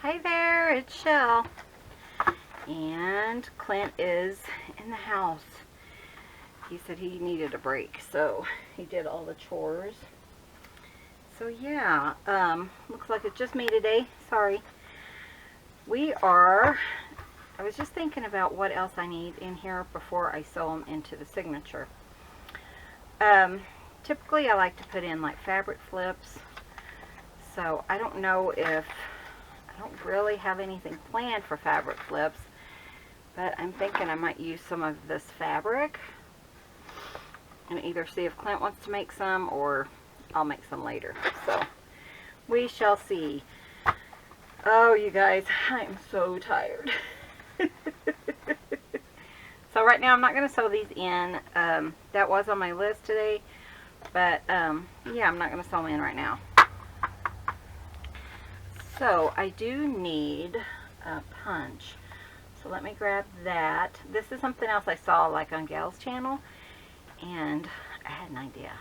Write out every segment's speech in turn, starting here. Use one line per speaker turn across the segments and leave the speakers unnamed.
Hi there, it's Chelle. And Clint is in the house. He said he needed a break, so he did all the chores. So yeah, looks like it's just me today. Sorry. I was just thinking about what else I need in here before I sew them into the signature. Typically I like to put in like fabric flips. So I don't know if, I don't really have anything planned for fabric flips, but I'm thinking I might use some of this fabric and either see if Clint wants to make some or I'll make some later. So we shall see. Oh, you guys, I'm so tired. So right now I'm not going to sew these in. That was on my list today, but yeah, I'm not going to sew them in right now. So I do need a punch. So let me grab that. This is something else I saw like on Gayle's channel, and I had an idea.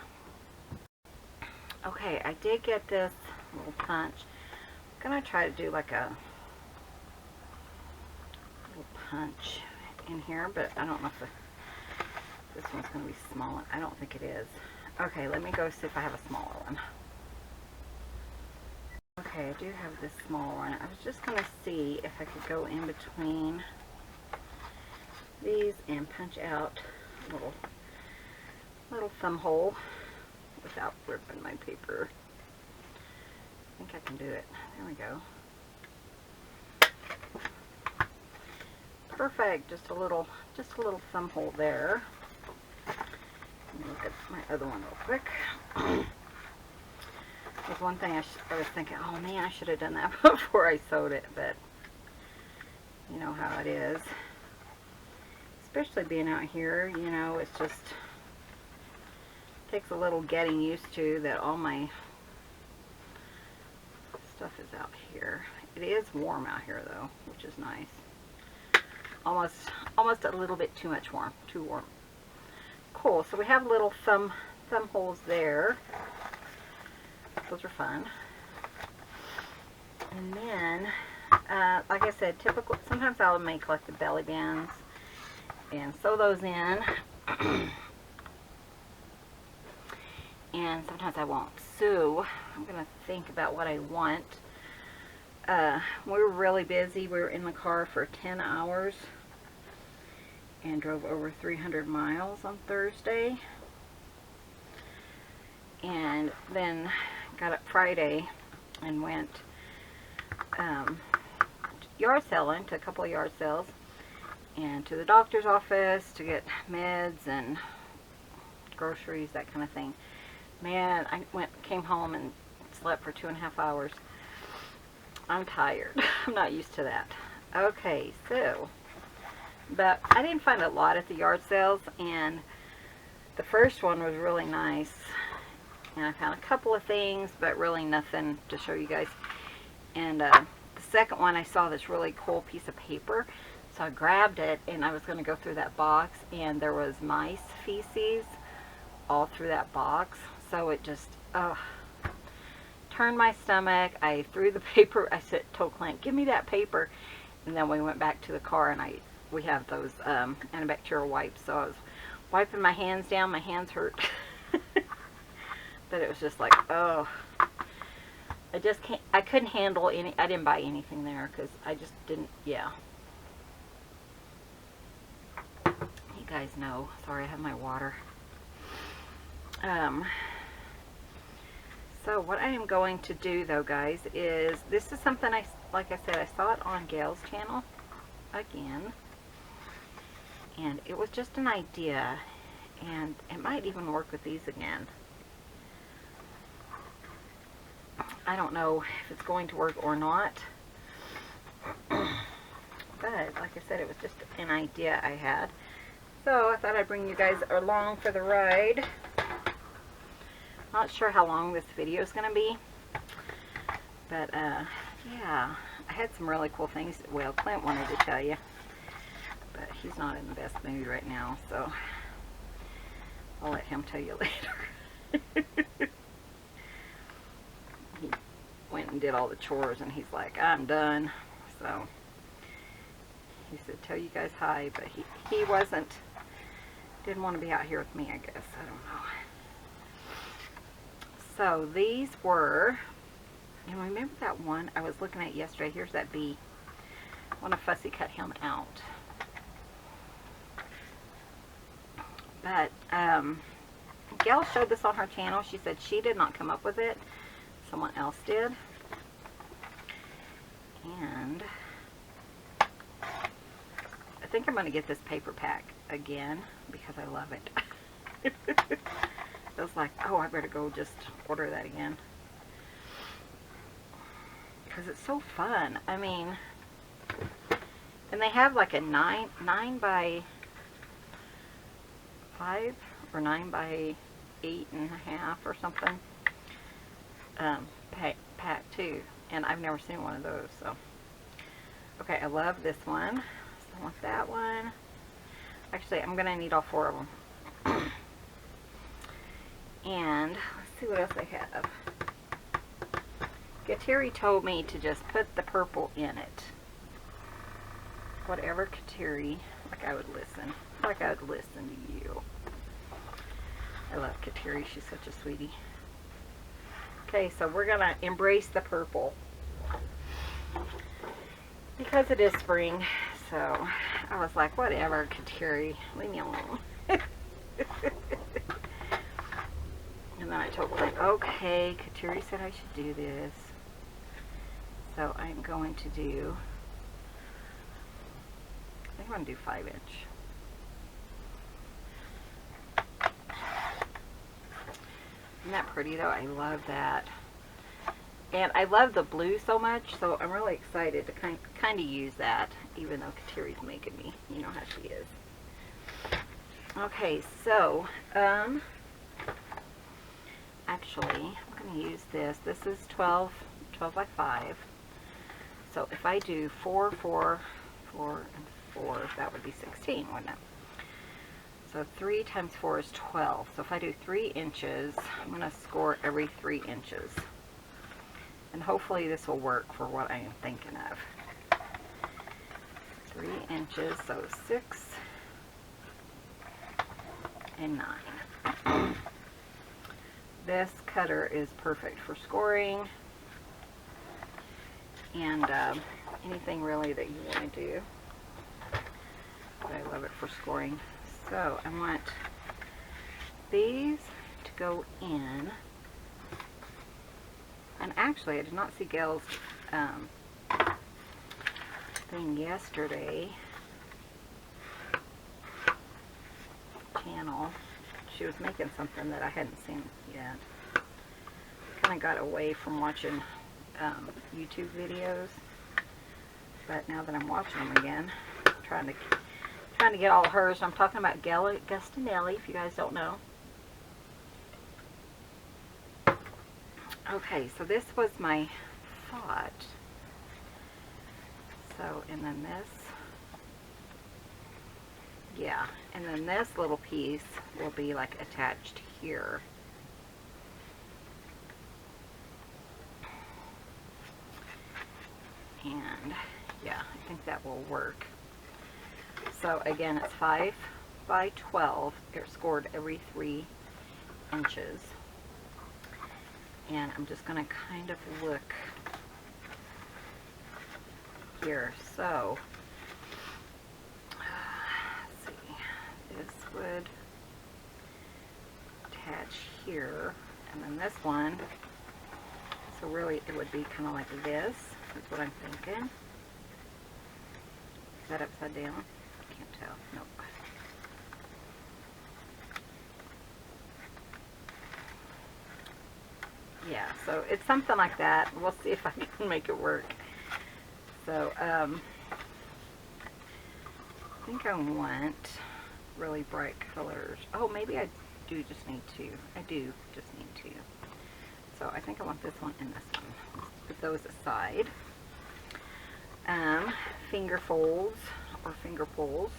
Okay, I did get this little punch. I'm going to try to do like a little punch in here, but I don't know if this one's going to be small. I don't think it is. Okay, let me go see if I have a smaller one. Okay, I do have this small one. I was just going to see if I could go in between these and punch out a little thumb hole without ripping my paper. I think I can do it. There we go. Perfect. Just a little thumb hole there. Let me look at my other one real quick. There's one thing I was thinking, oh man, I should have done that before I sewed it, but you know how it is. Especially being out here, you know, it's just takes a little getting used to that all my stuff is out here. It is warm out here though, which is nice. Almost a little bit too much warm, too warm. Cool, so we have little thumb holes there. Those are fun. And then, like I said, typical. Sometimes I'll make like the belly bands and sew those in. And sometimes I won't. So I'm gonna think about what I want. We were really busy. We were in the car for 10 hours and drove over 300 miles on Thursday. And then got up Friday and went yard selling, to a couple of yard sales, and to the doctor's office to get meds and groceries, that kind of thing. Man, I came home and slept for 2.5 hours. I'm tired. I'm not used to that. Okay, so, but I didn't find a lot at the yard sales, and the first one was really nice. And I found a couple of things, but really nothing to show you guys. And the second one, I saw this really cool piece of paper. So I grabbed it, and I was going to go through that box, and there was mice feces all through that box. So it just turned my stomach. I threw the paper. I told Clint, give me that paper. And then we went back to the car, and we have those antibacterial wipes. So I was wiping my hands down. My hands hurt. But it was just like, oh, I couldn't handle any. I didn't buy anything there because I just didn't. Yeah, you guys know. Sorry, I have my water. So what I am going to do though, guys, is this is something like I said, I saw it on Gayle's channel again, and it was just an idea, and it might even work with these again. I don't know if it's going to work or not, but like I said, it was just an idea I had. So I thought I'd bring you guys along for the ride. Not sure how long this video is going to be, but yeah, I had some really cool things. Well, Clint wanted to tell you, but he's not in the best mood right now, so I'll let him tell you later. went and did all the chores, and he's like, I'm done. So he said, tell you guys hi, but he didn't want to be out here with me, I guess. I don't know. So these were, you remember that one I was looking at yesterday? Here's that bee. I want to fussy cut him out. But Gayle showed this on her channel. She said she did not come up with it. Someone else did. And I think I'm going to get this paper pack again because I love it. I was like, oh, I better go just order that again. Because it's so fun. I mean, and they have like a 9 by 5 or 9 by 8.5 or something pack too. And I've never seen one of those. So, okay, I love this one. So I want that one. Actually, I'm going to need all 4 of them. And let's see what else I have. Kateri told me to just put the purple in it. Whatever Kateri, like I would listen. Like I would listen to you. I love Kateri. She's such a sweetie. Okay, so we're going to embrace the purple. Because it is spring. So I was like, whatever, Kateri. Leave me alone. And then I told Clint, okay, Kateri said I should do this. So I'm going to do, I think I'm going to do 5-inch. Isn't that pretty though? I love that. And I love the blue so much, so I'm really excited to kind of use that, even though Kateri's making me. You know how she is. Okay, so, actually, I'm going to use this. This is 12 by 5. So if I do 4, 4, 4, and 4, that would be 16, wouldn't it? So 3 times 4 is 12. So if I do 3 inches, I'm going to score every 3 inches. And hopefully this will work for what I am thinking of. 3 inches, so 6 and 9. This cutter is perfect for scoring and anything really that you want to do. But I love it for scoring. So I want these to go in. And actually, I did not see Gayle's thing yesterday. Channel. She was making something that I hadn't seen yet. Kind of got away from watching YouTube videos, but now that I'm watching them again, trying to get all hers. I'm talking about Gayle Agostinelli, if you guys don't know. Okay, so this was my thought. So, and then this. Yeah, and then this little piece will be like attached here. And yeah, I think that will work. So again, it's 5 by 12. They're scored every 3 inches. And I'm just going to kind of look here. So, let's see, this would attach here, and then this one, so really it would be kind of like this. That's what I'm thinking. Is that upside down? Can't tell. Nope. Yeah, so it's something like that. We'll see if I can make it work. So, I think I want really bright colors. Oh, maybe I do just need 2. I do just need 2. So I think I want this one and this one. Let's put those aside. Finger folds or finger pulls.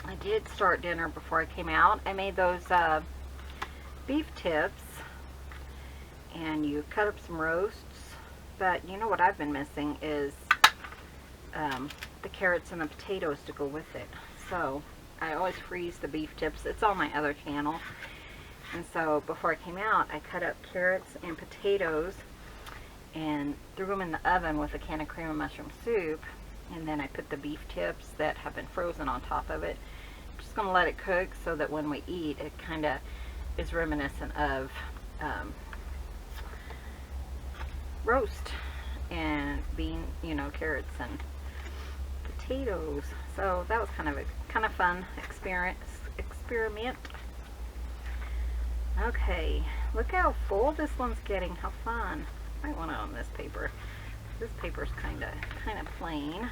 I did start dinner before I came out. I made those beef tips, and you cut up some roasts. But you know what I've been missing is the carrots and the potatoes to go with it. So I always freeze the beef tips. It's on my other channel. And so before I came out, I cut up carrots and potatoes and threw them in the oven with a can of cream of mushroom soup. And then I put the beef tips that have been frozen on top of it. I'm just going to let it cook so that when we eat, it kind of is reminiscent of roast and bean, you know, carrots and potatoes. So that was kind of fun experiment. Okay, look how full this one's getting. How fun! I might want it on this paper. This paper's kind of plain.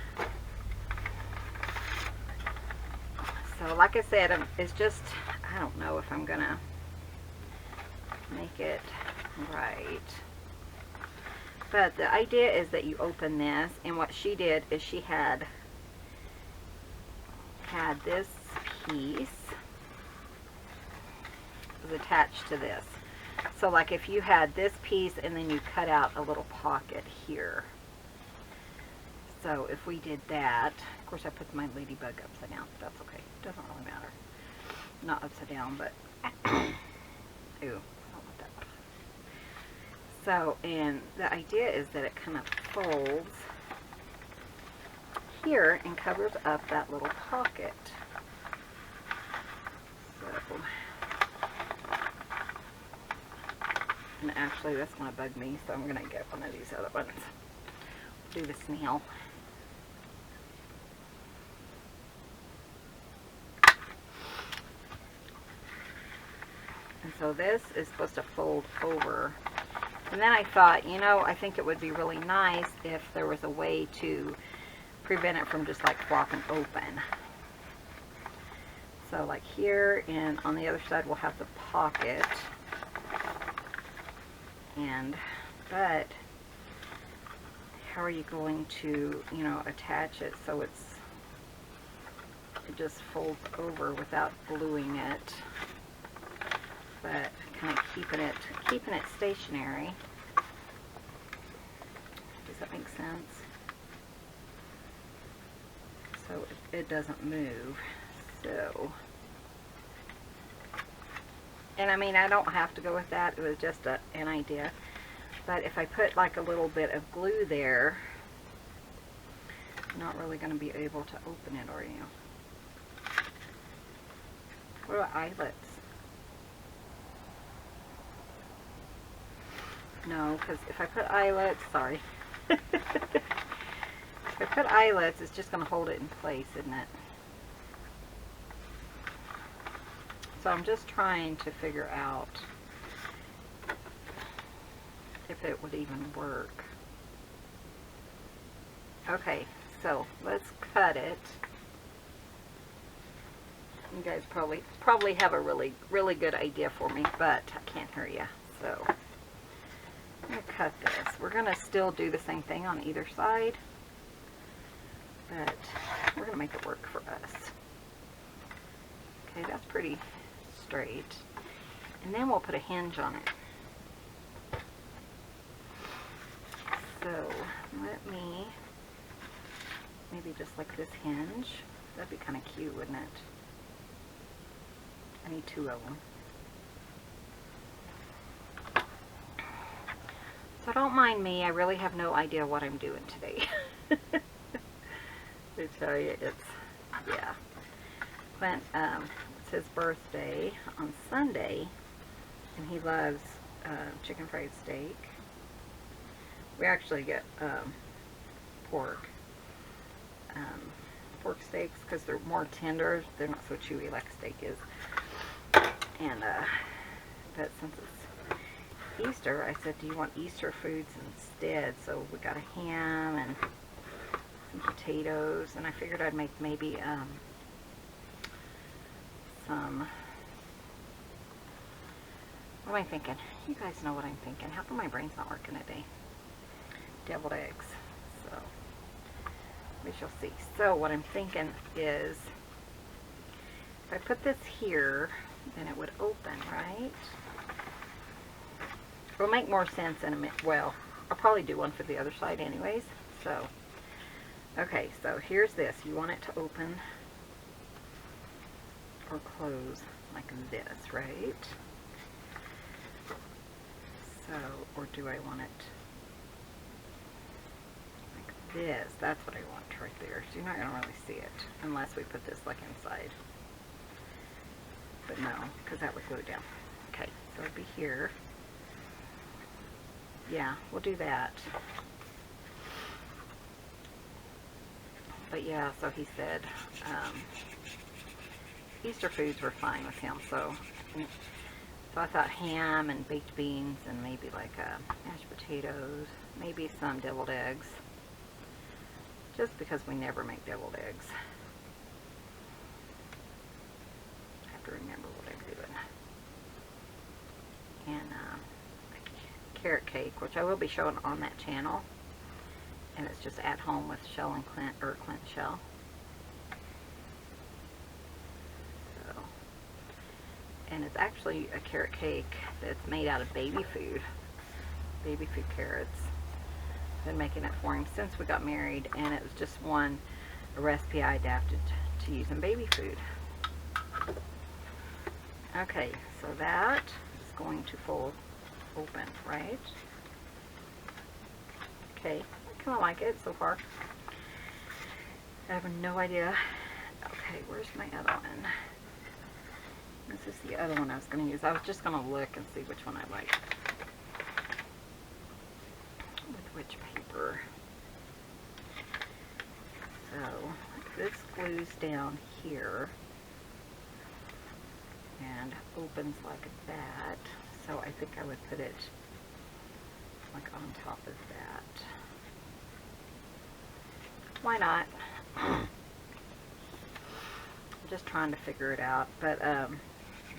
So like I said, it's just, I don't know if I'm gonna make it right. But the idea is that you open this, and what she did is she had this piece was attached to this. So like if you had this piece and then you cut out a little pocket here. So if we did that, of course I put my ladybug upside down. That's okay. Doesn't really matter. Not upside down, but ooh, I don't want that. So, and the idea is that it kind of folds here and covers up that little pocket. So, and actually that's going to bug me, so I'm going to get one of these other ones. Do the snail. And so this is supposed to fold over. And then I thought, you know, I think it would be really nice if there was a way to prevent it from just like flopping open. So like here, and on the other side we'll have the pocket. But how are you going to, you know, attach it so it just folds over without gluing it, but kind of keeping it stationary. Does that make sense? So it doesn't move. So, and I mean, I don't have to go with that. It was just an idea. But if I put like a little bit of glue there, you're not really going to be able to open it, are you? What about eyelets? No, because if I put eyelets, sorry. If I put eyelets, it's just going to hold it in place, isn't it? So I'm just trying to figure out if it would even work. Okay, so let's cut it. You guys probably have a really good idea for me, but I can't hear you. So I'm going to cut this. We're going to still do the same thing on either side, but we're going to make it work for us. Okay, that's pretty straight. And then we'll put a hinge on it. So let me maybe just like this hinge. That'd be kind of cute, wouldn't it? I need two of them. So don't mind me. I really have no idea what I'm doing today. To tell you, yeah. Clint, it's his birthday on Sunday, and he loves chicken fried steak. We actually get pork steaks because they're more tender. They're not so chewy like steak is. And but since it's Easter, I said, do you want Easter foods instead? So we got a ham and some potatoes, and I figured I'd make maybe some, what am I thinking? You guys know what I'm thinking. How come my brain's not working today? Deviled eggs. So we shall see. So what I'm thinking is if I put this here, then it would open, right? It'll make more sense in a minute. Well, I'll probably do one for the other side anyways. So, okay, so here's this. You want it to open or close like this, right? So, or do I want it like this? That's what I want right there. So you're not going to really see it unless we put this like inside. But no, because that would glue down. Okay, so it'll be here. Yeah, we'll do that. But yeah, so he said Easter foods were fine with him. So I thought ham and baked beans and maybe like mashed potatoes, maybe some deviled eggs. Just because we never make deviled eggs. I have to remember what I'm doing. And carrot cake, which I will be showing on that channel. And it's just at home with Chelle and Clint, or Clint and Chelle. So, and it's actually a carrot cake that's made out of baby food carrots. I've been making it for him since we got married, and it was just a recipe I adapted to using baby food. Okay, so that is going to fold open, right? Okay, I kind of like it so far. I have no idea. Okay, where's my other one? This is the other one I was going to use. I was just going to look and see which one I like. With which paper. So, this glues down here and opens like that. So I think I would put it like on top of that. Why not? I'm just trying to figure it out. But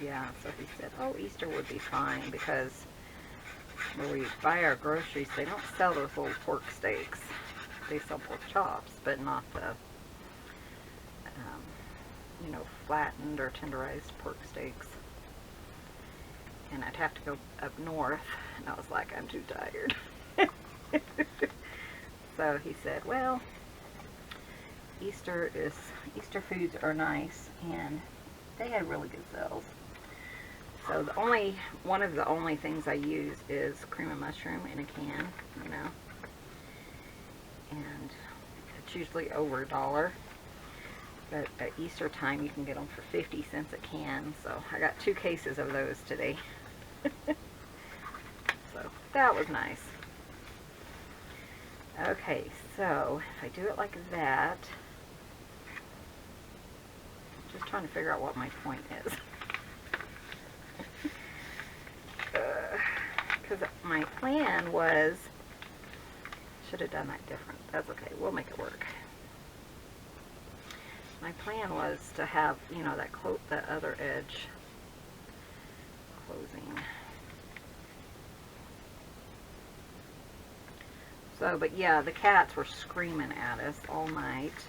yeah, so he said, oh, Easter would be fine because where we buy our groceries, they don't sell those little pork steaks. They sell pork chops, but not the, you know, flattened or tenderized pork steaks. And I'd have to go up north, and I was like, I'm too tired. So he said, well, Easter foods are nice, and they had really good sales. So one of the only things I use is cream of mushroom in a can, you know, and it's usually over $1. But at Easter time, you can get them for 50 cents a can. So I got 2 cases of those today. So that was nice. Okay, so if I do it like that, I'm just trying to figure out what my point is. Because my plan was, should have done that different. That's okay, we'll make it work. My plan was to have, you know, that other edge closing. So, but yeah, the cats were screaming at us all night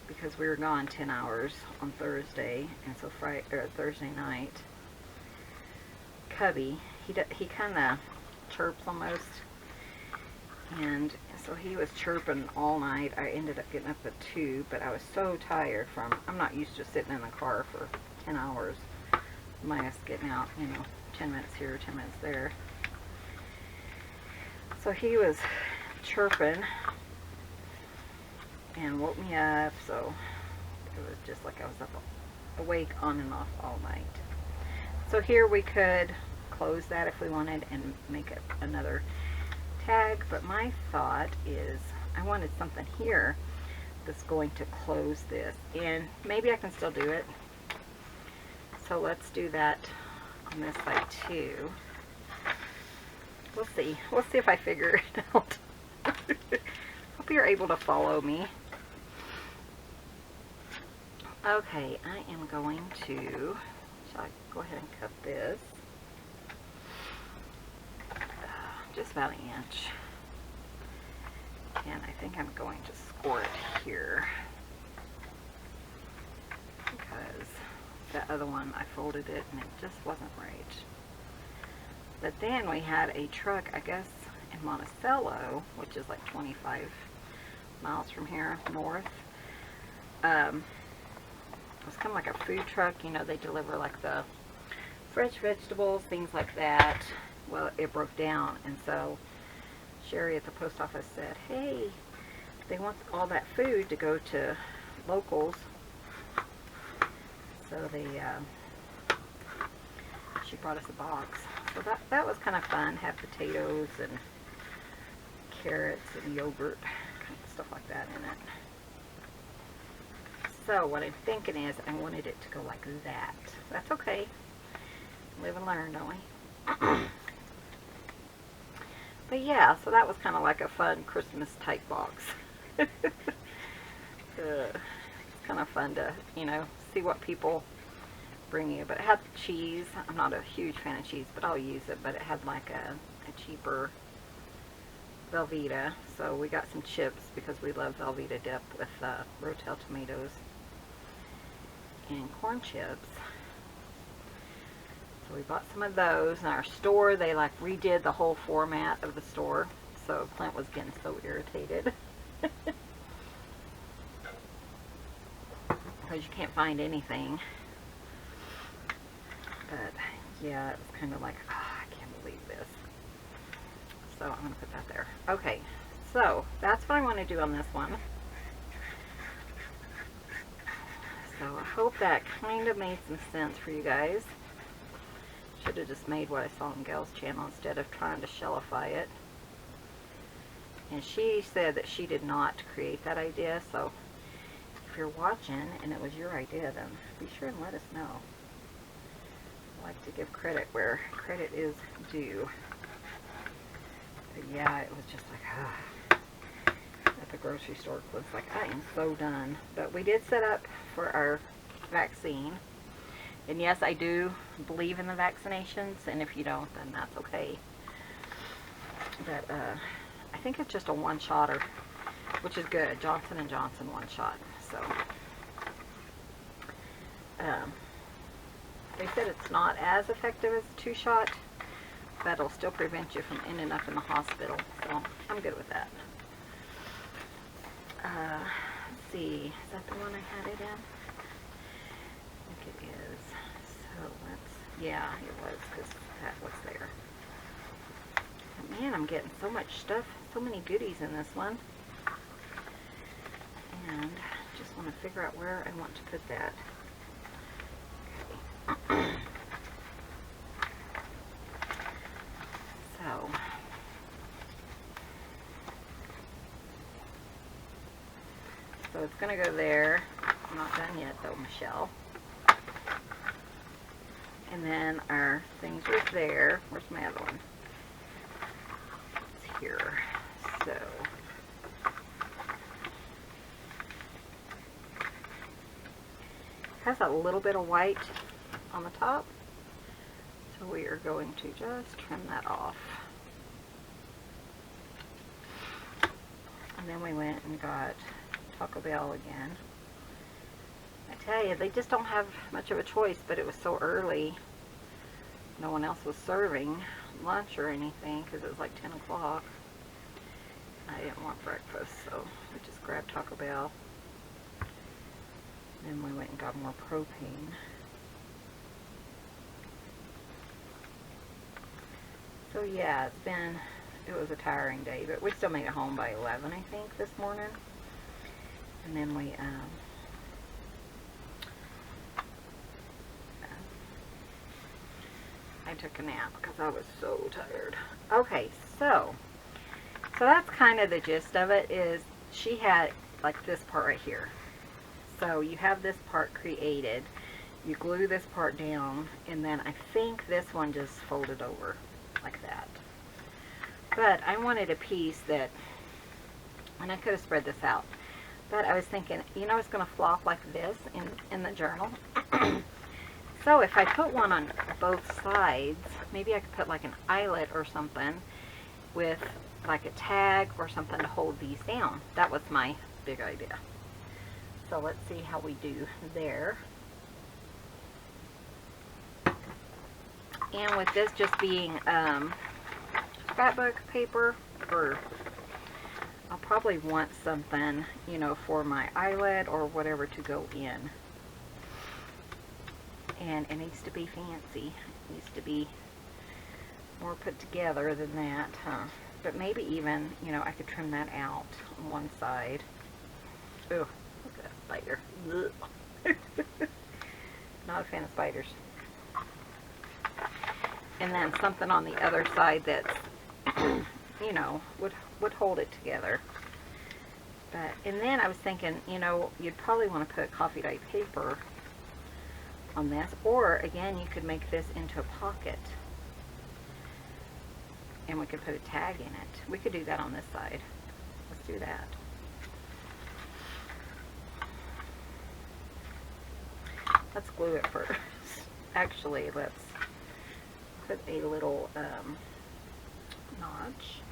because we were gone 10 hours on Thursday, and so Thursday night, Cubby, he kind of chirps almost, and so he was chirping all night. I ended up getting up at 2, but I was so tired I'm not used to sitting in the car for 10 hours, minus getting out, you know, 10 minutes here, 10 minutes there. So he was chirping and woke me up, so it was just like I was up awake on and off all night. So here we could close that if we wanted and make it another tag, but my thought is I wanted something here that's going to close this, and maybe I can still do it. So let's do that on this side too. We'll see if I figure it out. Hope you're able to follow me. Okay, I am going to, shall I go ahead and cut this? Just about an inch. And I think I'm going to score it here because the other one, I folded it and it just wasn't right. But then we had a truck, I guess, in Monticello, which is like 25 miles from here, north. It was kind of like a food truck, you know, they deliver like the fresh vegetables, things like that. Well, it broke down, and so Sherry at the post office said, hey, they want all that food to go to locals. So she brought us a box. So that was kind of fun. Had potatoes and carrots and yogurt, kind of stuff like that in it. So what I'm thinking is I wanted it to go like that. That's okay. Live and learn, don't we? But yeah, so that was kind of like a fun Christmas type box. It's kind of fun to, you know, see what people bring you. But it had cheese. I'm not a huge fan of cheese, but I'll use it. But it had like a cheaper Velveeta. So we got some chips because we love Velveeta dip with Rotel tomatoes and corn chips. So we bought some of those. In our store, they like redid the whole format of the store. So Clint was getting so irritated. Because you can't find anything. But yeah, it was kind of like, oh, I can't believe this. So I'm going to put that there. Okay, so that's what I want to do on this one. So I hope that kind of made some sense for you guys. Should have just made what I saw on Gayle's channel instead of trying to shellify it. And she said that she did not create that idea, so if you're watching and it was your idea, then be sure and let us know. I like to give credit where credit is due. But yeah, it was just like, at the grocery store, it was like, I am so done. But we did set up for our vaccine. And yes, I do believe in the vaccinations, and if you don't, then that's okay. But I think it's just a one-shotter, which is good. Johnson & Johnson one-shot. So they said it's not as effective as a two-shot, but it'll still prevent you from ending up in the hospital. So I'm good with that. Let's see, is that the one I had it in? I think it is. So let's, yeah, it was, because that was there. But man, I'm getting so much stuff, so many goodies in this one. And just want to figure out where I want to put that. Okay. So it's going to go there. I'm not done yet though, Michelle. And then our things are there. Where's my other one? It's here. So it has a little bit of white on the top. So we are going to just trim that off. And then we went and got Taco Bell again. I tell you, they just don't have much of a choice, but it was so early. No one else was serving lunch or anything because it was like 10 o'clock. I didn't want breakfast, so we just grabbed Taco Bell. Then we went and got more propane. So yeah, it was a tiring day, but we still made it home by 11, I think, this morning. And then we, I took a nap because I was so tired. Okay, so that's kind of the gist of it. Is she had like this part right here. So you have this part created, you glue this part down, and then I think this one just folded over like that. But I wanted a piece that, and I could have spread this out, but I was thinking, you know, it's going to flop like this in the journal. So if I put one on both sides, maybe I could put like an eyelet or something with like a tag or something to hold these down. That was my big idea. So let's see how we do there. And with this just being scrapbook paper, or I'll probably want something, you know, for my eyelid or whatever to go in. And it needs to be fancy. It needs to be more put together than that, huh? But maybe even, you know, I could trim that out on one side. Ugh, look at that spider. Not a fan of spiders. And then something on the other side that's, you know, would hold it together. But, and then I was thinking, you know, you'd probably want to put coffee dye paper on this, or again, you could make this into a pocket, and we could put a tag in it. We could do that on this side. Let's do that. Let's glue it first. Actually, let's put a little notch.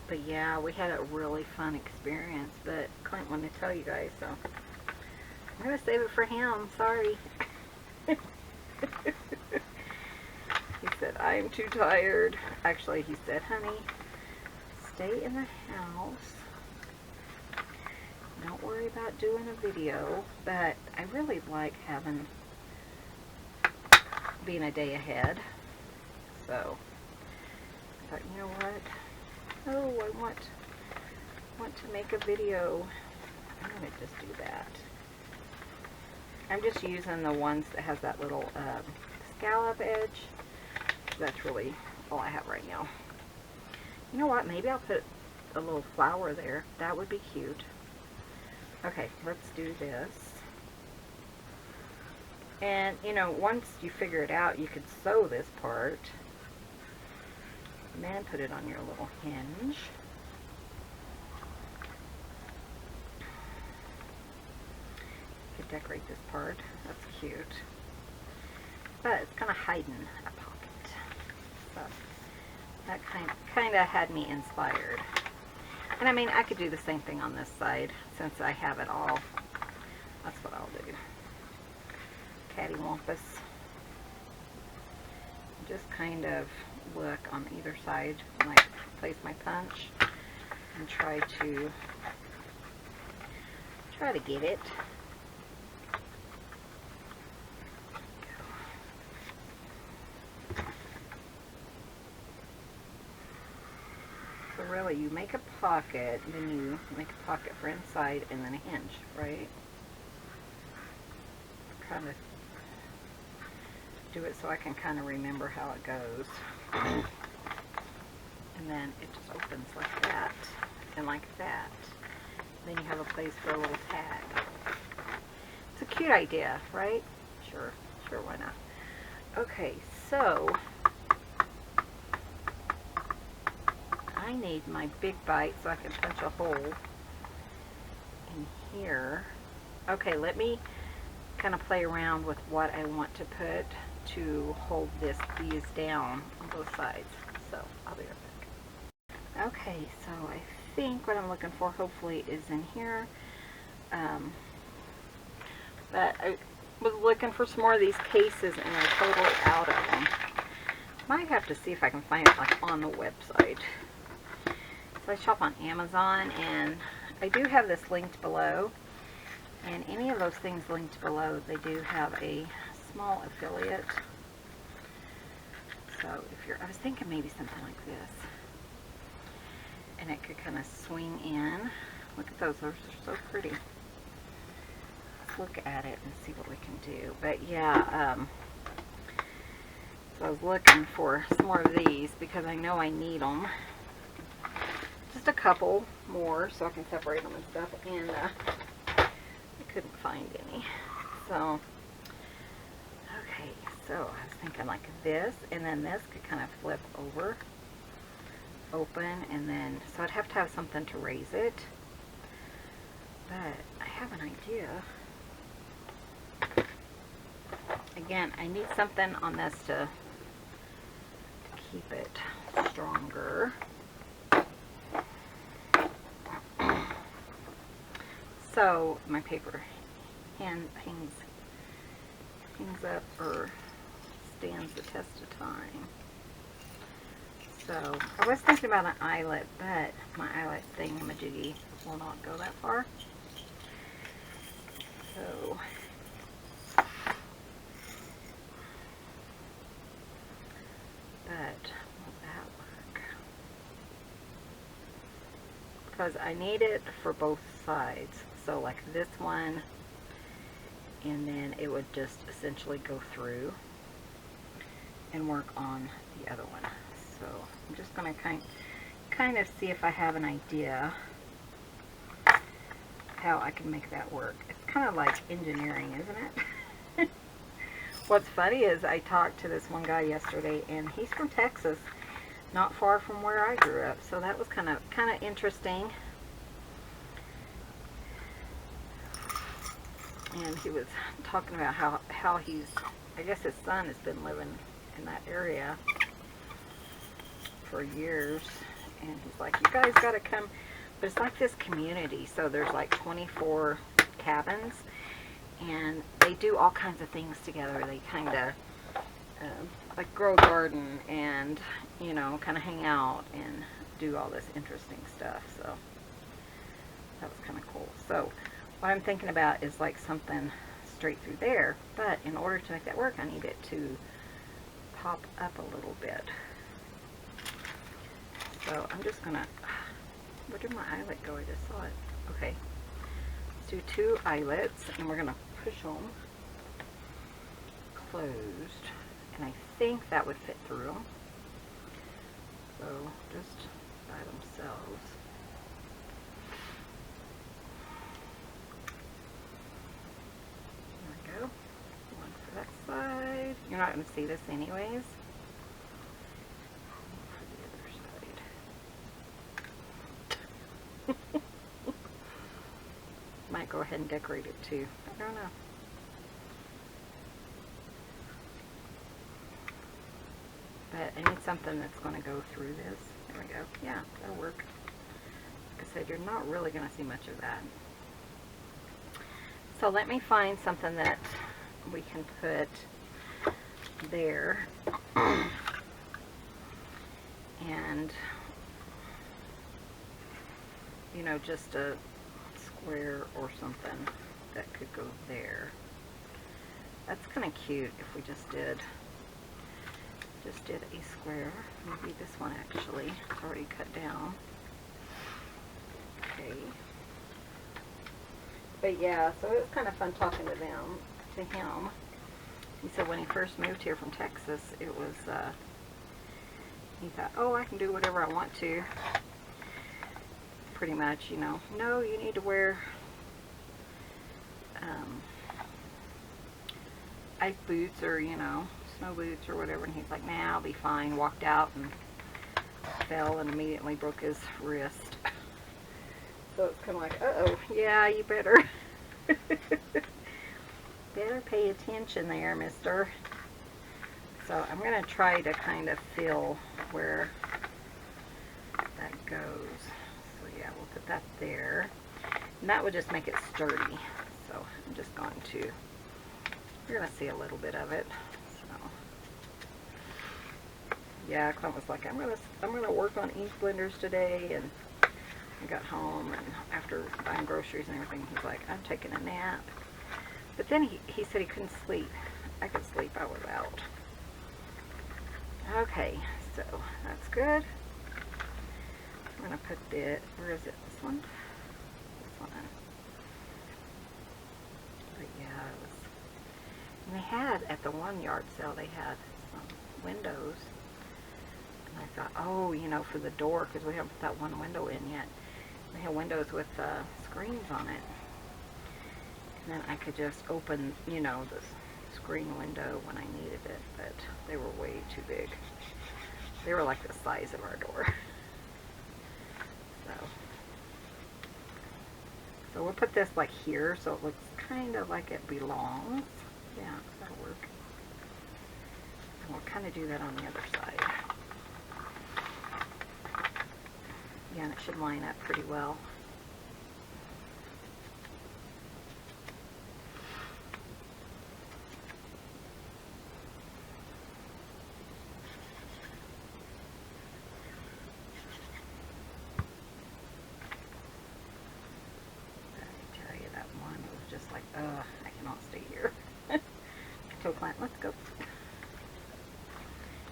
But yeah, we had a really fun experience, but Clint wanted to tell you guys, so I'm going to save it for him. Sorry. He said, I'm too tired. Actually, he said, honey, stay in the house. Don't worry about doing a video, but I really like being a day ahead. So I thought, you know what? Oh, I want to make a video. I'm going to just do that. I'm just using the ones that has that little scallop edge. That's really all I have right now. You know what? Maybe I'll put a little flower there. That would be cute. Okay, let's do this. And, you know, once you figure it out, you could sew this part. And then put it on your little hinge. You could decorate this part. That's cute. But it's kind of hiding a pocket. So that kind of had me inspired. And I mean, I could do the same thing on this side since I have it all. That's what I'll do. Cattywampus. Just kind of look on either side when I place my punch and try to get it. So really, you make a pocket, then you make a pocket for inside and then a hinge, right? Kind of do it so I can kind of remember how it goes. And then it just opens like that and like that. Then you have a place for a little tag. It's a cute idea, right? Sure, why not? Okay, so I need my big bite so I can punch a hole in here. Okay, let me kind of play around with what I want to put to hold these down on both sides. So I'll be right back. Okay, so I think what I'm looking for hopefully is in here. But I was looking for some more of these cases and I'm totally out of them. Might have to see if I can find it like on the website. So I shop on Amazon, and I do have this linked below. And any of those things linked below, they do have a small affiliate. So if you're, I was thinking maybe something like this. And it could kind of swing in. Look at those, those are so pretty. Let's look at it and see what we can do. But yeah, so I was looking for some more of these because I know I need them. Just a couple more so I can separate them and stuff. And couldn't find any. So, okay, so I was thinking like this, and then this could kind of flip over, open, and then, so I'd have to have something to raise it. But I have an idea. Again, I need something on this to keep it stronger. So my paper hand hangs hangs up or stands the test of time. So I was thinking about an eyelet, but my eyelet thingamajiggy will not go that far. So but will that work? Because I need it for both sides. So like this one, and then it would just essentially go through and work on the other one. So I'm just going to kind of see if I have an idea how I can make that work. It's kind of like engineering, isn't it? What's funny is I talked to this one guy yesterday, and he's from Texas, not far from where I grew up. So that was kind of interesting. And he was talking about how he's, I guess his son has been living in that area for years, and he's like, you guys got to come. But it's like this community, so there's like 24 cabins, and they do all kinds of things together. They kind of like grow a garden and, you know, kind of hang out and do all this interesting stuff. So that was kind of cool. So what I'm thinking about is like something straight through there, but in order to make that work, I need it to pop up a little bit. So I'm just gonna, where did my eyelet go? I just saw it. Okay, let's do 2 eyelets, and we're gonna push them closed, and I think that would fit through them. So just by themselves. There we go. One for that side. You're not gonna see this anyways. Might go ahead and decorate it too. I don't know. But I need something that's going to go through this. There we go. Yeah, that'll work. Like I said, you're not really going to see much of that. So let me find something that we can put there. And, you know, just a square or something that could go there. That's kind of cute if we just did a square. Maybe this one actually. It's already cut down. Okay. But yeah, so it was kind of fun talking to him. He said when he first moved here from Texas, it was, he thought, oh, I can do whatever I want to. Pretty much, you know, no, you need to wear ice boots or, you know, snow boots or whatever. And he's like, nah, I'll be fine. Walked out and fell and immediately broke his wrist. So it's kind of like, uh-oh, yeah, you better pay attention there, mister. So I'm going to try to kind of feel where that goes. So yeah, we'll put that there. And that would just make it sturdy. So I'm just going to, you're going to see a little bit of it. So yeah, Clint was like, I'm gonna work on ink blenders today, and I got home, and after buying groceries and everything, he's like, I'm taking a nap. But then he said he couldn't sleep. I could sleep, I was out. Okay, so that's good. I'm gonna put the, where is it? This one? This one. But yeah, it was, and they had, at the one yard sale, they had some windows. And I thought, oh, you know, for the door, because we haven't put that one window in yet. They had windows with screens on it. And then I could just open, you know, the screen window when I needed it, but they were way too big. They were like the size of our door. So we'll put this like here so it looks kind of like it belongs. Yeah, that'll work. And we'll kind of do that on the other side. Yeah, and it should line up pretty well. let's go.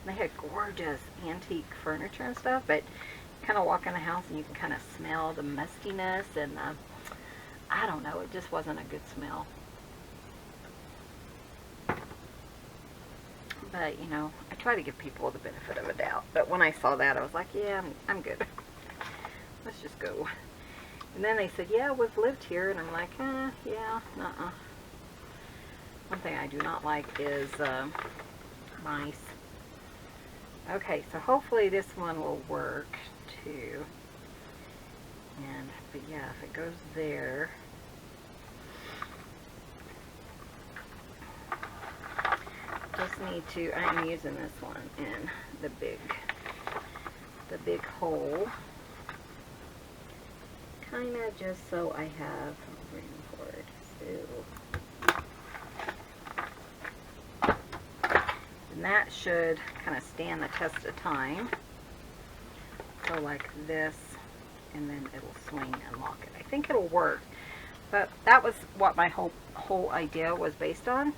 They had gorgeous antique furniture and stuff, but you kind of walk in the house and you can kind of smell the mustiness and I don't know, it just wasn't a good smell. But, you know, I try to give people the benefit of a doubt. But when I saw that, I was like, yeah, I'm good. Let's just go. And then they said, yeah, we've lived here. And I'm like, yeah, nuh-uh. One thing I do not like is mice. Okay, so hopefully this one will work too. But yeah, if it goes there. Just need to, I'm using this one in the big hole. Kind of just so I have room for it. So, and that should kind of stand the test of time. So like this, and then it'll swing and lock it. I think it'll work. But that was what my whole idea was based on,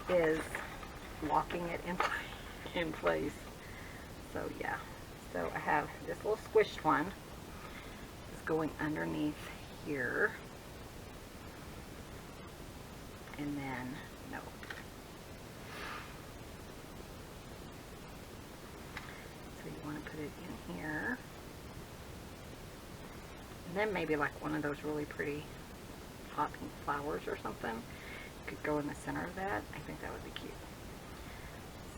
is locking it in place. So yeah, so I have this little squished one is going underneath here, and then no. So you want to put it in here, and then maybe like one of those really pretty hot pink flowers or something could go in the center of that. I think that would be cute.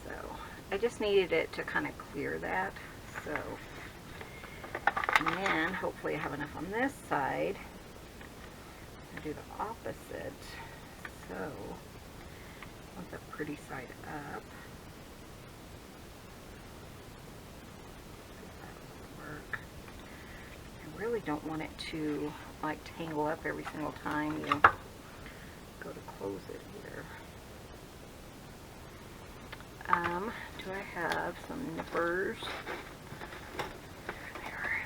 So I just needed it to kind of clear that. So, and then hopefully I have enough on this side to do the opposite. So I want the pretty side up. That will work. I really don't want it to like tangle up every single time you go to close it either. Do I have some nippers? There.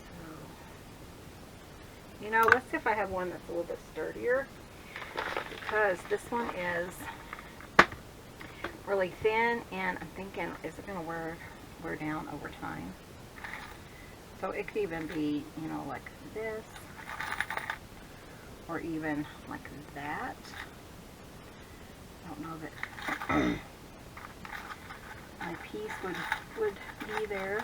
So, you know, let's see if I have one that's a little bit sturdier, because this one is really thin, and I'm thinking, is it going to wear down over time? So it could even be, you know, like this, or even like that. I don't know that my piece would be there.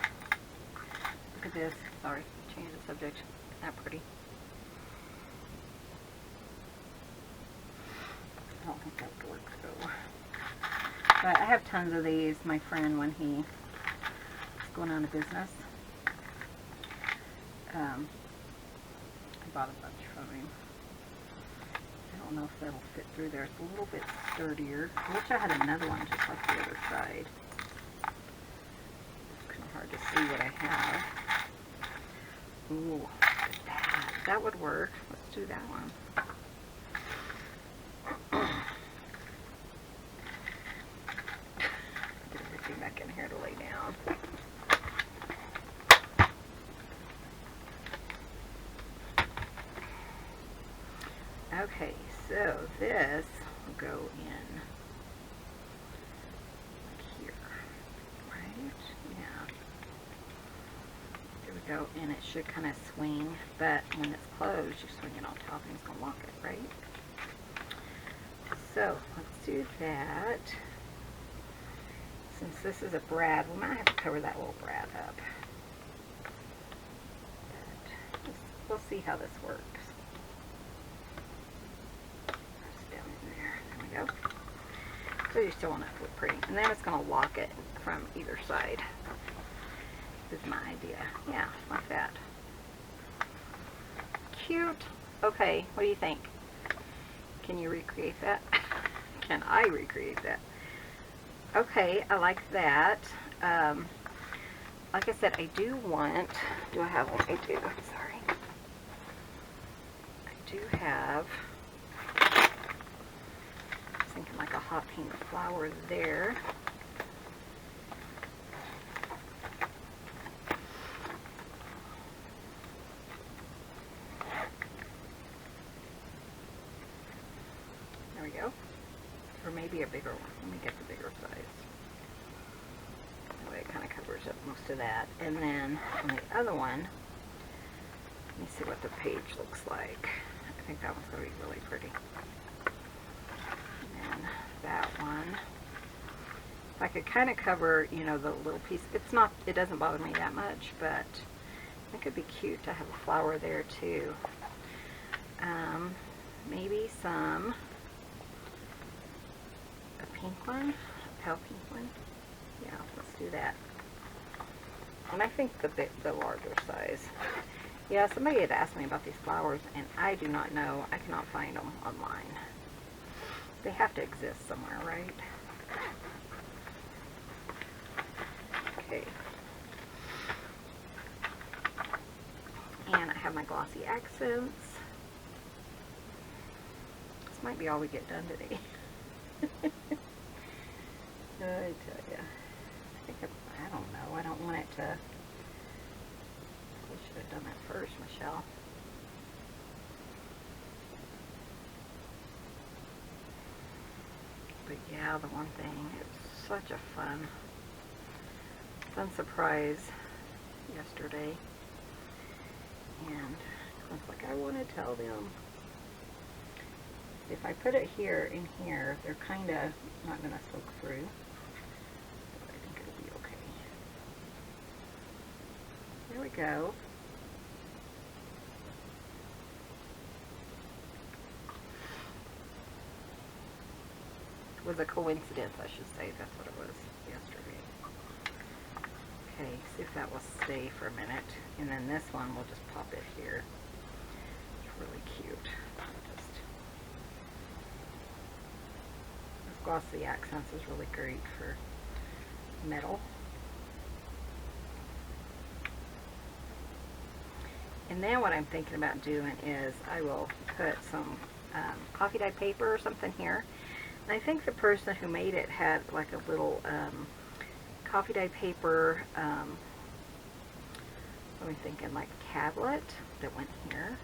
Look at this. Sorry, change the subject. Isn't that pretty? I don't think that would work though. But I have tons of these. My friend, when he was going out of business, I bought a bunch from him. I don't know if that'll fit through there. It's a little bit sturdier. I wish I had another one just like the other side. It's kind of hard to see what I have. Ooh, look at that. That would work. Let's do that one. Get everything back in here to lay down. Okay, so this will go in like here, right? Yeah. There we go, and it should kind of swing, but when it's closed, you swing it on top and it's going to lock it, right? So let's do that. Since this is a brad, we might have to cover that little brad up. But we'll see how this works. Go. So you still want it to look pretty. And then it's going to lock it from either side. This is my idea. Yeah, like that. Cute. Okay, what do you think? Can you recreate that? Can I recreate that? Okay, I like that. Like I said, I do want... Do I have one? I do. Sorry. I do have... thinking like a hot pink flower there. There There we go. Or maybe a bigger one. Let me get the bigger size. That way it kind of covers up most of that. And then on the other one, let me see what the page looks like. I think that one's going to be really pretty. And then that one. If I could kind of cover, you know, the little piece. It doesn't bother me that much, but I think it'd be cute to have a flower there too. Maybe a pink one, a pale pink one. Yeah, let's do that. And I think the larger size. Yeah, somebody had asked me about these flowers, and I do not know. I cannot find them online. They have to exist somewhere, right? Okay. And I have my glossy accents. This might be all we get done today. I tell you. I don't know. I don't want it to... We should have done that first, Michelle. But yeah, the one thing, it was such a fun surprise yesterday. And I was like, I want to tell them. If I put it here in here, they're kind of not going to soak through. But I think it'll be okay. There we go. It was a coincidence, I should say. That's what it was yesterday. Okay, see if that will stay for a minute. And then this one, we'll just pop it here. It's really cute. Glossy accents is really great for metal. And then what I'm thinking about doing is I will put some coffee dye paper or something here. And I think the person who made it had like a little coffee dye paper, what am I thinking, like tablet that went here.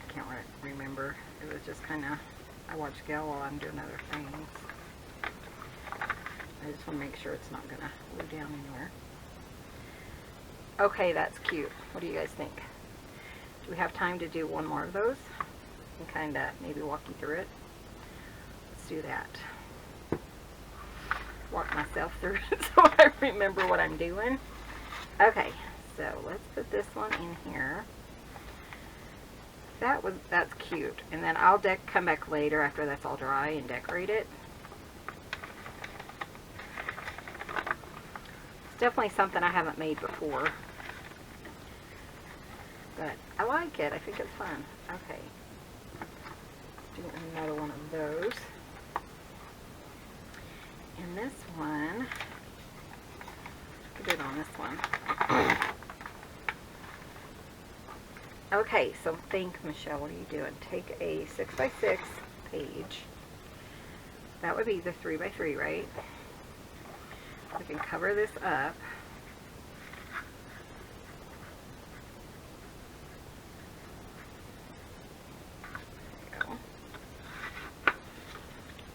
I can't remember. It was just kind of, I watch Gayle while I'm doing other things. I just want to make sure it's not going to glue down anywhere. Okay, that's cute. What do you guys think? Do we have time to do one more of those? And kind of maybe walk you through it? Let's do that. Walk myself through it so I remember what I'm doing. Okay, so let's put this one in here. That's cute. And then I'll come back later after that's all dry and decorate it. It's definitely something I haven't made before. But I like it. I think it's fun. Okay. Do another one of those. And this one, put it on this one. Okay, so think, Michelle, what are you doing? Take a 6x6 page. That would be the 3x3, right? We can cover this up. There you go.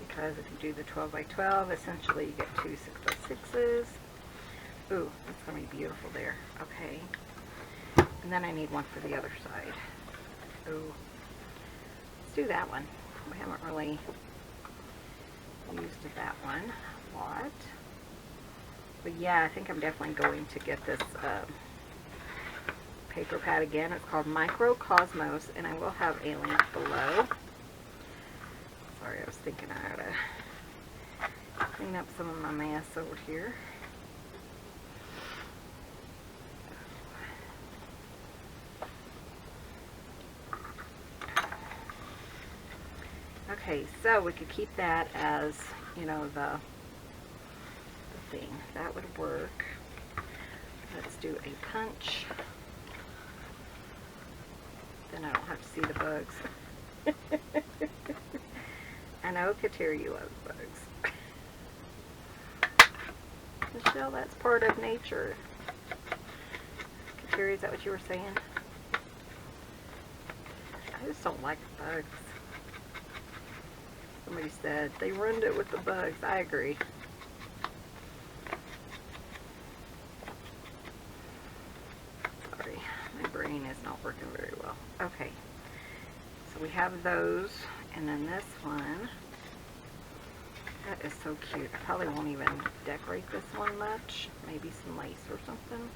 Because if you do the 12x12, essentially you get two 6x6s. Ooh, that's going to be beautiful there. Okay. And then I need one for the other side. Ooh. Let's do that one. We haven't really used that one a lot. But yeah, I think I'm definitely going to get this paper pad again. It's called Microcosmos, and I will have a link below. Sorry, I was thinking I ought to clean up some of my mess over here. Okay, so we could keep that as, you know, the thing. That would work. Let's do a punch. Then I don't have to see the bugs. I know, Katir, you love bugs. Michelle, that's part of nature. Katir, is that what you were saying? I just don't like bugs. Somebody said they ruined it with the bugs. I agree. Sorry, my brain is not working very well. Okay, so we have those, and then this one. That is so cute. I probably won't even decorate this one much. Maybe some lace or something.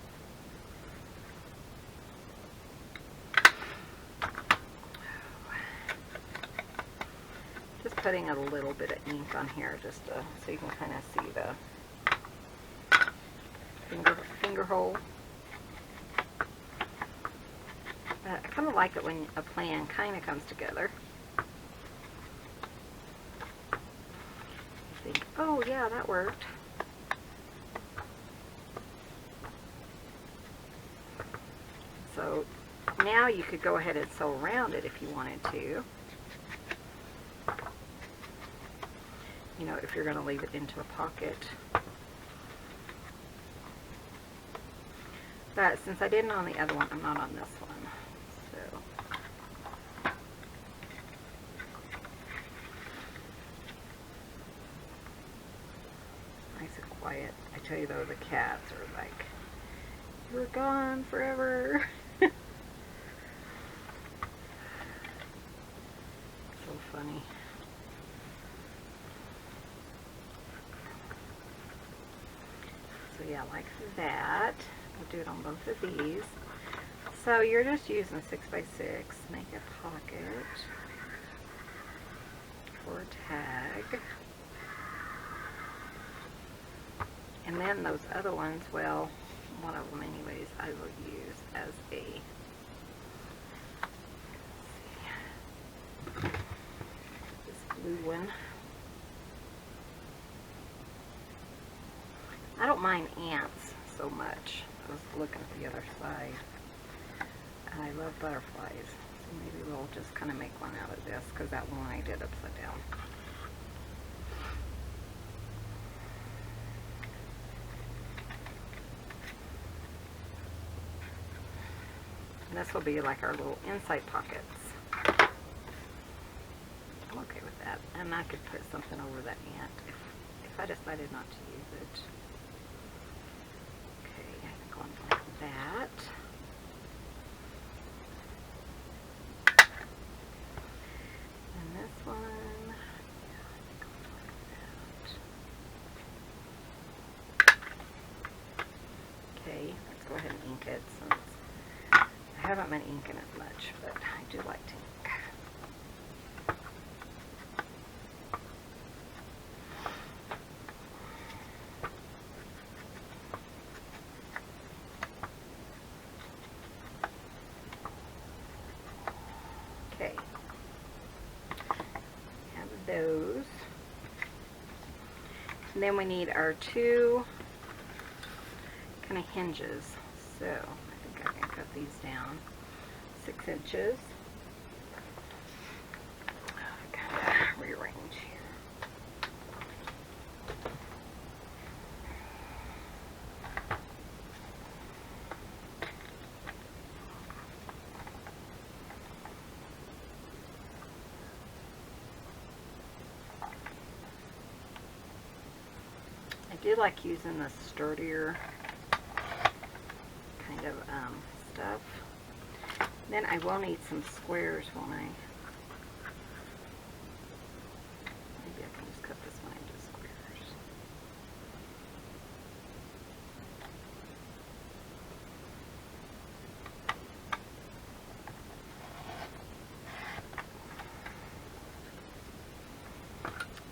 Just putting a little bit of ink on here just to, so you can kind of see the finger hole. But I kind of like it when a plan kind of comes together. You think, oh yeah, that worked. So now you could go ahead and sew around it if you wanted to. You know, if you're going to leave it into a pocket. But since I didn't on the other one, I'm not on this one. So nice and quiet. I tell you though, the cats are like, you're gone forever. So funny. So yeah, like that. We'll do it on both of these. So you're just using 6x6. Make a pocket for a tag. And then those other ones, well, one of them anyways, I will use as a, this blue one. I don't mind ants so much. I was looking at the other side. And I love butterflies. So maybe we'll just kind of make one out of this, because that one I did upside down. And this will be like our little inside pockets. I'm okay with that. And I could put something over that ant if I decided not to use it. Going like that. And this one, yeah, I think I'll go like that. Okay, let's go ahead and ink it since I haven't been inking it much, but I do like to ink. Those. And then we need our two kind of hinges. So I think I can cut these down 6 inches. Kind of rearrange here. I do like using the sturdier kind of stuff. Then I will need some squares, won't I? Maybe I can just cut this one into squares.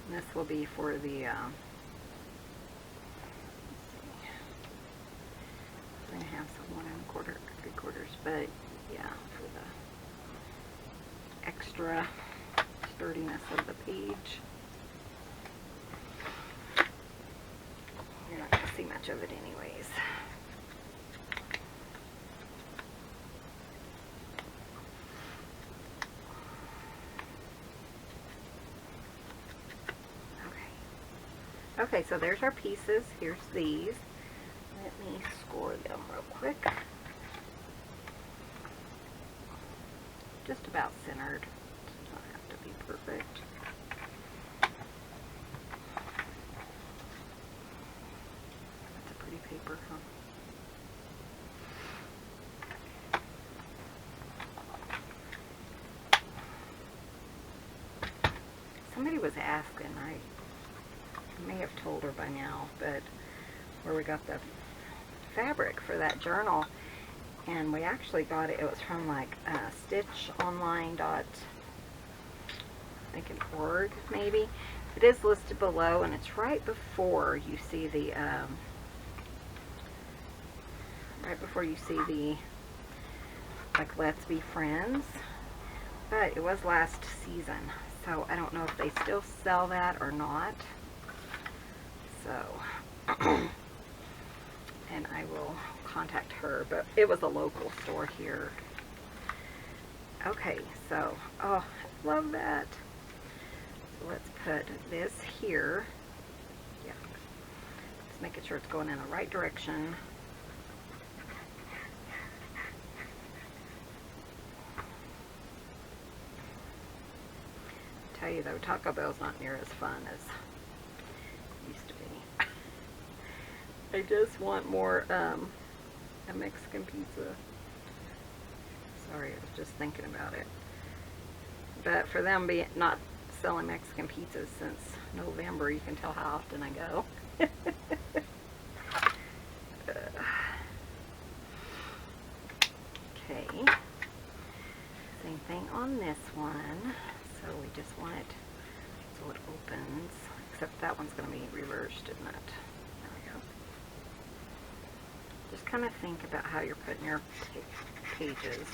And this will be for the I'm going to have some 1 1/4, 3/4, but yeah, for the extra sturdiness of the page. You're not going to see much of it anyways. Okay, so there's our pieces. Here's these. Let me score them real quick. Just about centered. Does not have to be perfect. somebody was asking, I may have told her by now, but where we got the fabric for that journal, and we actually got it, it was from like stitchonline. I think .org maybe. It is listed below, and it's right before you see the like Let's Be Friends, but it was last season, so I don't know if they still sell that or not. So and I will contact her, but it was a local store here. Okay, so oh, I love that. So let's put this here. Yeah, just making sure it's going in the right direction. Tell you though, Taco Bell's not near as fun as it used to be. I just want more a Mexican pizza. Sorry, I was just thinking about it. But for them not selling Mexican pizzas since November, you can tell how often I go. Okay. Same thing on this one. So we just want it so it opens, except that one's going to be reversed, isn't it? There we go. Just kind of think about how you're putting your pages.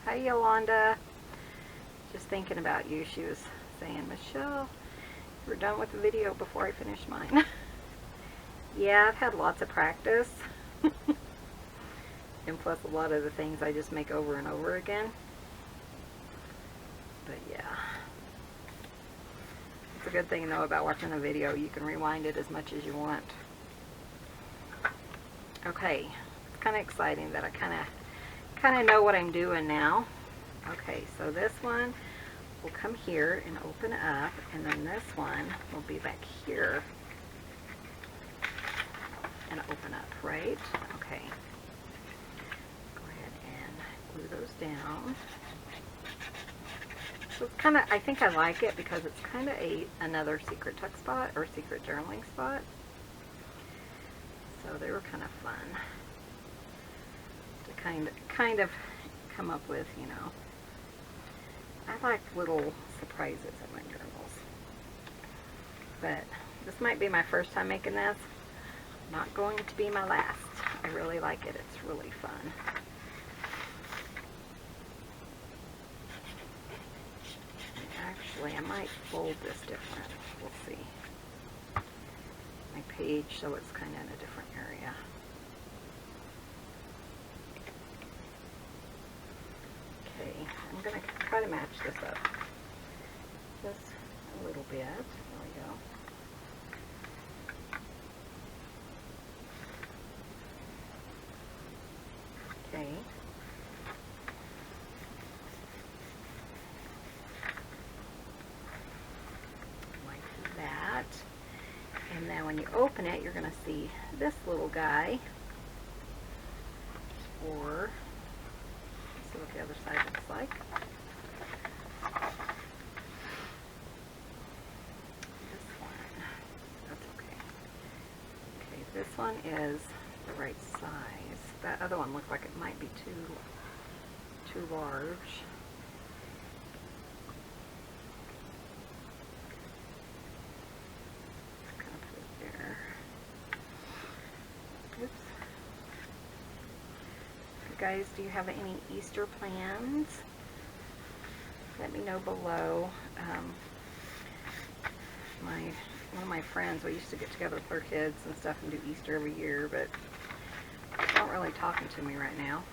Hi, Yolanda. Just thinking about you. She was saying, Michelle, we're done with the video before I finish mine. Yeah, I've had lots of practice. And plus a lot of the things I just make over and over again. But yeah, it's a good thing to know about watching a video. You can rewind it as much as you want. Okay, it's kind of exciting that I kind of know what I'm doing now. Okay, so this one will come here and open up, and then this one will be back here and open up, right? Okay. Go ahead and glue those down. So it's kind of, I think I like it because it's kind of another secret tuck spot or secret journaling spot. So they were kind of fun to kind of come up with, you know. I like little surprises in my journals. But this might be my first time making this. Not going to be my last. I really like it. It's really fun. Actually, I might fold this different. We'll see. My page, so it's kind of in a different area. Okay, I'm going to try to match this up just a little bit. There we go. Okay. And then when you open it, you're going to see this little guy. Or, let's see what the other side looks like. This one, that's okay. Okay, this one is the right size. That other one looked like it might be too large. Guys, do you have any Easter plans? Let me know below. One of my friends, we used to get together with her kids and stuff and do Easter every year, but they're not really talking to me right now.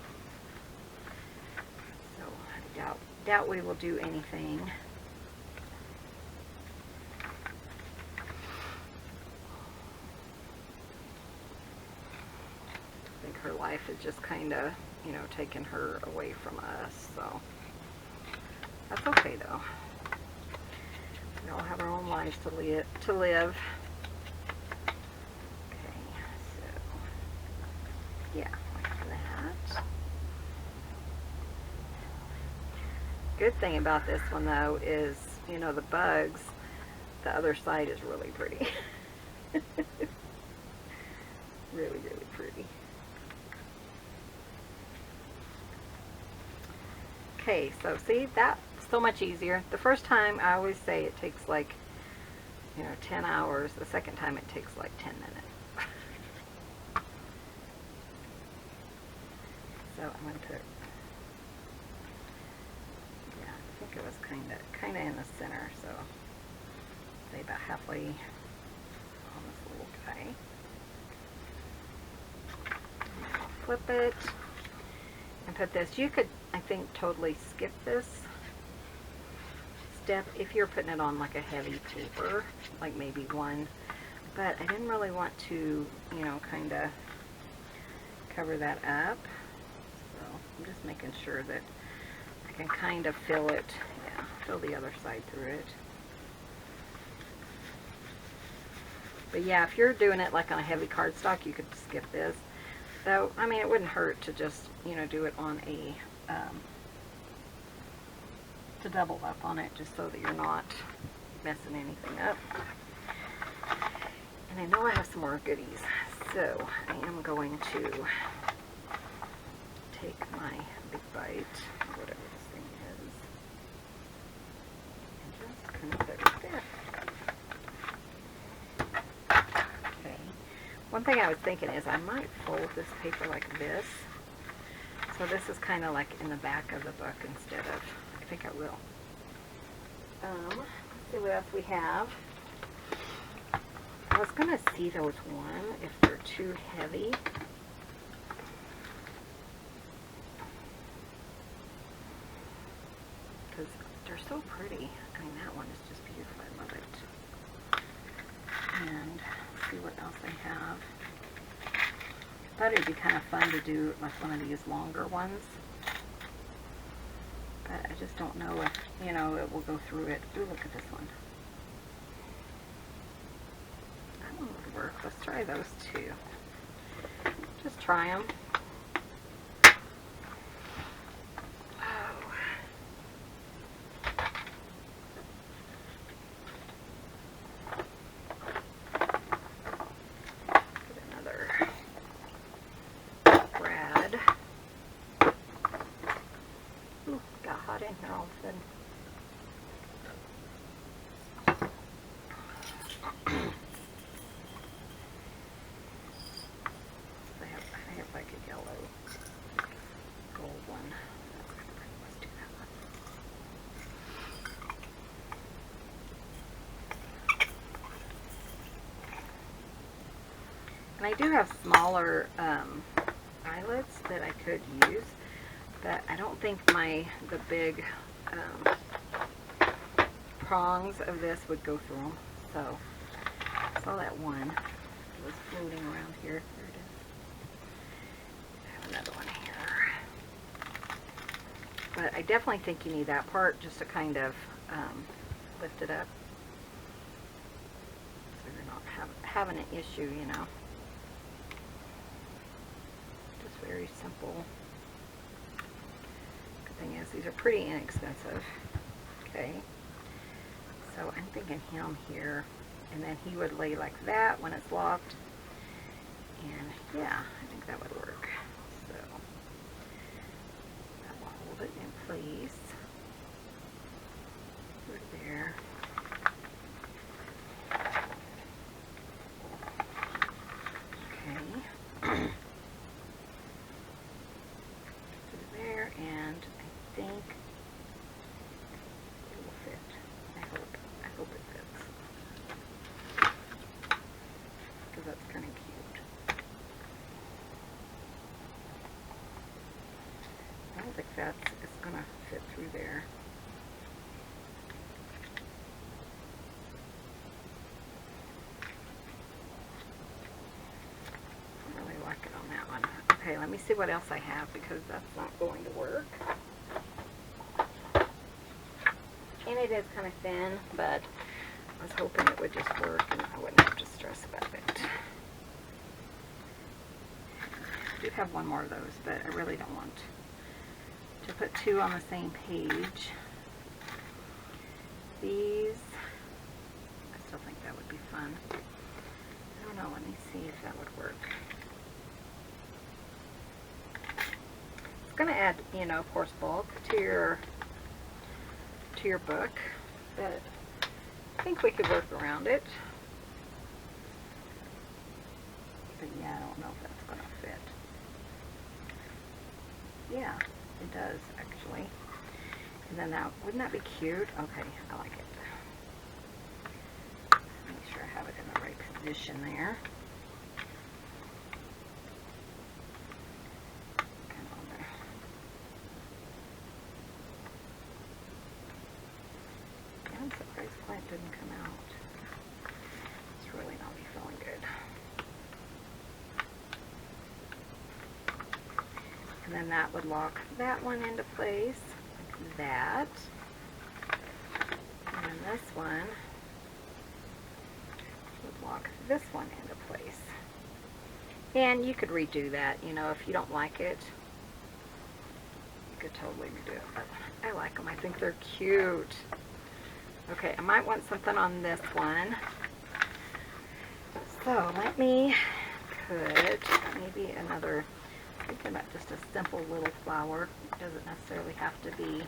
So I doubt we will do anything. I think her life is just kind of, you know, taking her away from us, so that's okay though. We all have our own lives to live. Okay, so yeah, like that. Good thing about this one though is, you know, the bugs, the other side is really pretty. Really, really pretty. Okay, so see, that's so much easier. The first time, I always say it takes like, you know, 10 hours. The second time it takes like 10 minutes. So I'm going to put, yeah, I think it was kind of in the center, so say about halfway on this little guy. And I'll flip it and put this. You could, I think, totally skip this step if you're putting it on like a heavy paper, like maybe one, but I didn't really want to, you know, kind of cover that up. I'm just making sure that I can kind of fill it, yeah, fill the other side through it. But yeah, if you're doing it like on a heavy cardstock, you could skip this. Though, I mean, it wouldn't hurt to just, you know, do it on a, to double up on it, just so that you're not messing anything up. And I know I have some more goodies, so I am going to take my big bite, whatever this thing is, and just kind of put it there. Okay. One thing I was thinking is I might fold this paper like this. So this is kind of like in the back of the book instead of, I think I will. Let's see what else we have. I was going to see those one if they're too heavy. They're so pretty. I mean, that one is just beautiful. I love it. And let's see what else I have. I thought it would be kind of fun to do like one of these longer ones. But I just don't know if, you know, it will go through it. Ooh, look at this one. That one would work. Let's try those two. Just try them. And I do have smaller eyelets that I could use, but I don't think the big prongs of this would go through them. So I saw that one. It was floating around here. There it is. I have another one here. But I definitely think you need that part just to kind of lift it up. So you're not having an issue, you know. Very simple. Good thing is these are pretty inexpensive. Okay, so I'm thinking him here, and then he would lay like that when it's locked, and yeah, I think that would work. So that will hold it in place. Put it there. Okay. And I think it will fit. I hope it fits. Because that's kind of cute. I don't think it's going to fit through there. I really like it on that one. Okay, let me see what else I have, because that's not going to work. And it is kind of thin, but I was hoping it would just work and I wouldn't have to stress about it. I do have one more of those, but I really don't want to put two on the same page. going to add, you know, of course, bulk to your book, but I think we could work around it. But yeah, I don't know if that's going to fit. Yeah, it does actually. And then that, wouldn't that be cute? Okay, I like it. Make sure I have it in the right position there. Come on there. Yeah, I'm surprised Clint didn't come out. It's really not be feeling good. And then that would lock that one into place, like that. And then this one would lock this one into place. And you could redo that, you know, if you don't like it. You could totally redo it, but I like them. I think they're cute. Okay, I might want something on this one. So let me put maybe another, thinking about just a simple little flower. It doesn't necessarily have to be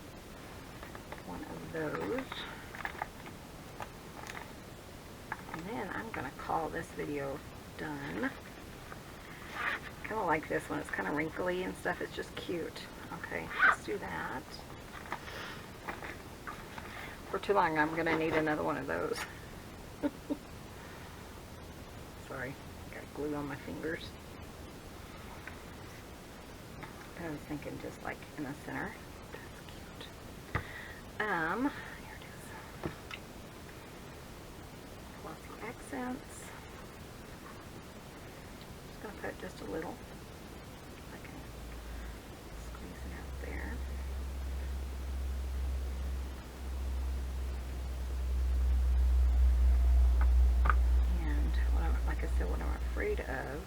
one of those. And then I'm going to call this video done. Kind of like this one. It's kind of wrinkly and stuff. It's just cute. Okay, let's do that. For too long, I'm going to need another one of those. Sorry, got glue on my fingers. I was thinking just like in the center. That's cute. Here it is. Glossy accents. Just going to put just a little. I can squeeze it out there. And like I said, what I'm afraid of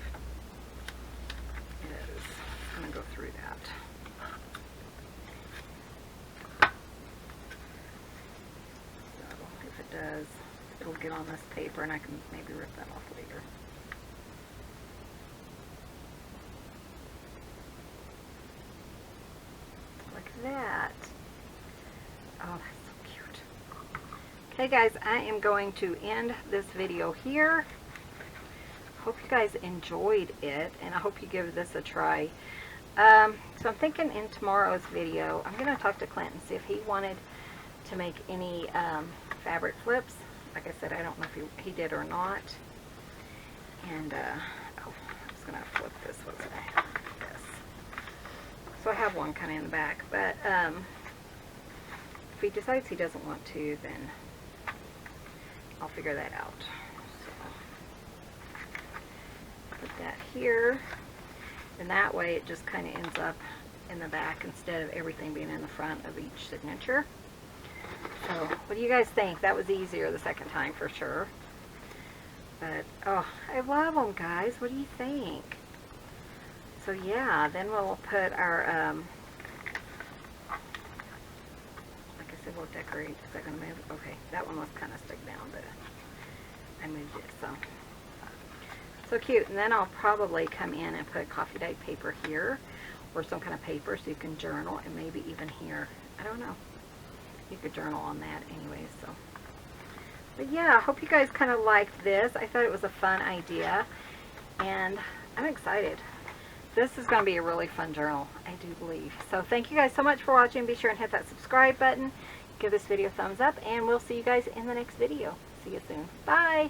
is I'm going to go through that. So if it does, it'll get on this paper and I can maybe rip that off later. Like that. Oh, that's so cute. Okay guys, I am going to end this video here. Hope you guys enjoyed it, and I hope you give this a try. So I'm thinking in tomorrow's video, I'm going to talk to Clint and see if he wanted to make any fabric flips. Like I said, I don't know if he did or not. And, oh, I was going to flip this, wasn't I? Yes. So I have one kind of in the back, but if he decides he doesn't want to, then I'll figure that out. Put that here, and that way it just kind of ends up in the back instead of everything being in the front of each signature. So what do you guys think? That was easier the second time for sure. But oh, I love them, guys. What do you think? So yeah, then we'll put our like I said, we'll decorate. Is that going to move? Okay, that one was kind of stuck down, but I moved it, so cute. And then I'll probably come in and put coffee dyed paper here, or some kind of paper so you can journal, and maybe even here. I don't know. You could journal on that anyways. So, but yeah, I hope you guys kind of liked this. I thought it was a fun idea, and I'm excited. This is going to be a really fun journal, I do believe. So thank you guys so much for watching. Be sure and hit that subscribe button. Give this video a thumbs up, and we'll see you guys in the next video. See you soon. Bye.